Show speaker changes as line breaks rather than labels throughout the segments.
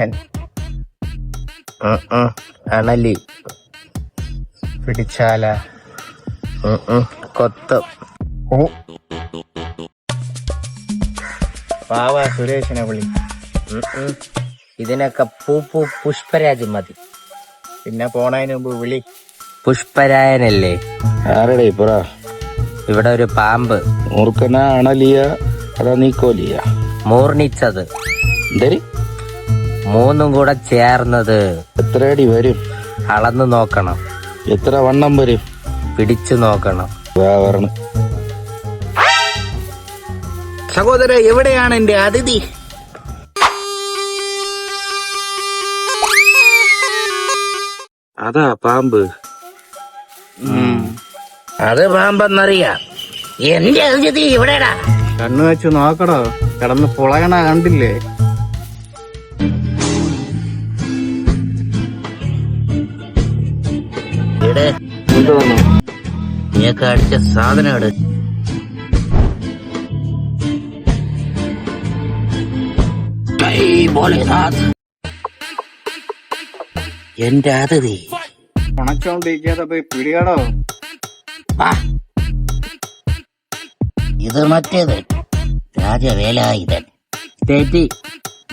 മൂർഖൻ. അണലി പിടിച്ചാല കൊത്തും. പാവ സുരേഷിനെ വിളി. ഇതിനൊക്കെ പുഷ്പരാജ് മതി. പിന്നെ പോണതിന് മുമ്പ് വിളി. പുഷ്പരായനല്ലേ?
ആരുടെ പറ.
ഇവിടെ ഒരു പാമ്പ്.
മൂർഖന അണലിയ അതാ നീക്കോലിയ?
മൂർണിച്ചത്.
എന്തേരി?
മൂന്നും കൂടെ ചേർന്നത്.
എത്ര അടി വരും?
അളന്നു നോക്കണം.
എത്ര വണ്ണം വരും?
പിടിച്ചു നോക്കണം.
വരണം.
സഹോദര, എവിടെയാണ് എന്റെ അതിഥി?
അതാ പാമ്പ്.
അത് പാമ്പെന്നറിയാം. എന്റെ അതിഥി എവിടെയാ?
കണ്ണു വെച്ച് നോക്കടോ, കിടന്ന് പുളകണ കണ്ടില്ലേ?
നീയൊക്കെ അടിച്ച സാധനം എടു. എന്റെ അതിഥി
ഉണച്ചോണ്ടിരിക്കാതെ പോയി പിടികടോ.
ഇത് മറ്റേത് രാജവേലായുധൻ. തെറ്റി,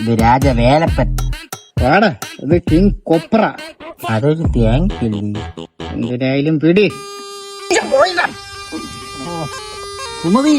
ഇത് രാജവേലപ്പൻ.
പാടാ, ഇത് കിങ് കൊപ്ര.
അതൊരു തേങ്ങില്ലേ.
എന്തിനായാലും പിടി.
സുമതി,